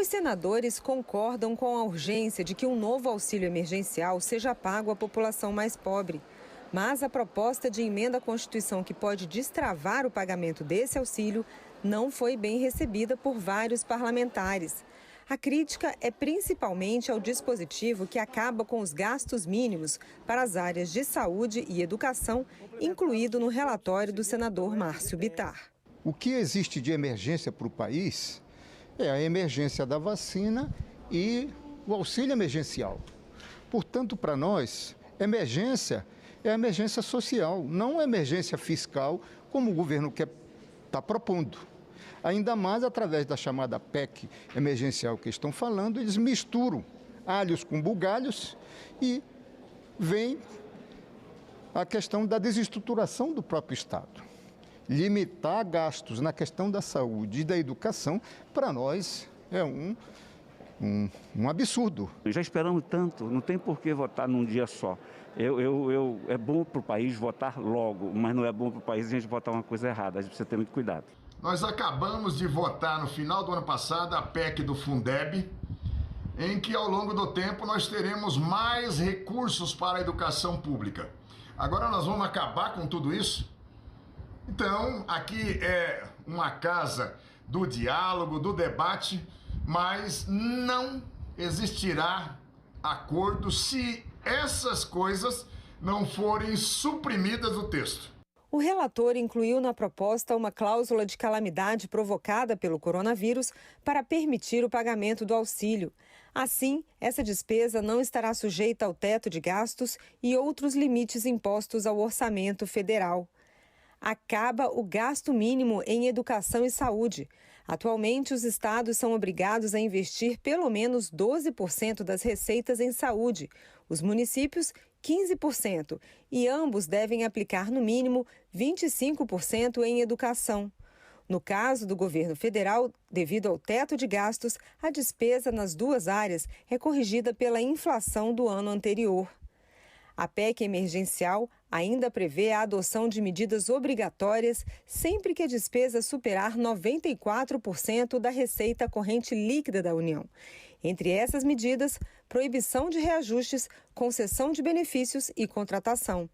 Os senadores concordam com a urgência de que um novo auxílio emergencial seja pago à população mais pobre. Mas a proposta de emenda à Constituição que pode destravar o pagamento desse auxílio não foi bem recebida por vários parlamentares. A crítica é principalmente ao dispositivo que acaba com os gastos mínimos para as áreas de saúde e educação, incluído no relatório do senador Márcio Bittar. O que existe de emergência para o país é a emergência da vacina e o auxílio emergencial. Portanto, para nós, emergência é a emergência social, não a emergência fiscal, como o governo está propondo. Ainda mais através da chamada PEC emergencial que estão falando, eles misturam alhos com bugalhos e vem a questão da desestruturação do próprio Estado. Limitar gastos na questão da saúde e da educação, para nós, é um absurdo. Já esperamos tanto, não tem por que votar num dia só. É bom para o país votar logo, mas não é bom para o país a gente votar uma coisa errada, a gente precisa ter muito cuidado. Nós acabamos de votar no final do ano passado a PEC do Fundeb, em que ao longo do tempo nós teremos mais recursos para a educação pública. Agora nós vamos acabar com tudo isso? Então, aqui é uma casa do diálogo, do debate, mas não existirá acordo se essas coisas não forem suprimidas do texto. O relator incluiu na proposta uma cláusula de calamidade provocada pelo coronavírus para permitir o pagamento do auxílio. Assim, essa despesa não estará sujeita ao teto de gastos e outros limites impostos ao orçamento federal. Acaba o gasto mínimo em educação e saúde. Atualmente, os estados são obrigados a investir pelo menos 12% das receitas em saúde, os municípios 15%, e ambos devem aplicar no mínimo 25% em educação. No caso do governo federal, devido ao teto de gastos, a despesa nas duas áreas é corrigida pela inflação do ano anterior. A PEC emergencial ainda prevê a adoção de medidas obrigatórias sempre que a despesa superar 94% da receita corrente líquida da União. Entre essas medidas, proibição de reajustes, concessão de benefícios e contratação.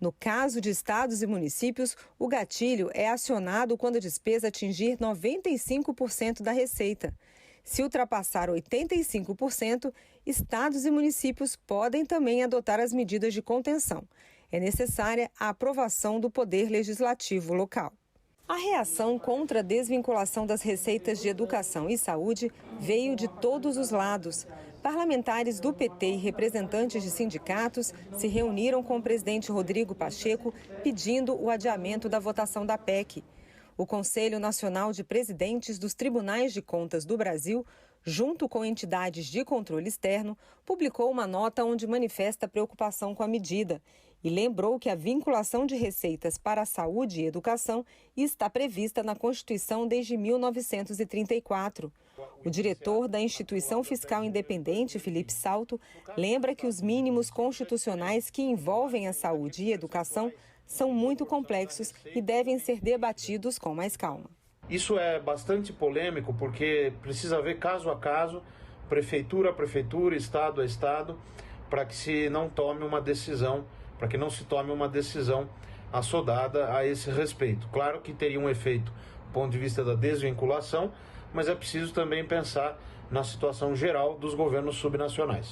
No caso de estados e municípios, o gatilho é acionado quando a despesa atingir 95% da receita. Se ultrapassar 85%, estados e municípios podem também adotar as medidas de contenção. É necessária a aprovação do Poder Legislativo local. A reação contra a desvinculação das receitas de educação e saúde veio de todos os lados. Parlamentares do PT e representantes de sindicatos se reuniram com o presidente Rodrigo Pacheco pedindo o adiamento da votação da PEC. O Conselho Nacional de Presidentes dos Tribunais de Contas do Brasil, junto com entidades de controle externo, publicou uma nota onde manifesta preocupação com a medida e lembrou que a vinculação de receitas para a saúde e educação está prevista na Constituição desde 1934. O diretor da Instituição Fiscal Independente, Felipe Salto, lembra que os mínimos constitucionais que envolvem a saúde e educação são muito complexos e devem ser debatidos com mais calma. Isso é bastante polêmico porque precisa ver caso a caso, prefeitura a prefeitura, estado a estado, para que se não tome uma decisão, para que não se tome uma decisão assodada a esse respeito. Claro que teria um efeito do ponto de vista da desvinculação, mas é preciso também pensar na situação geral dos governos subnacionais.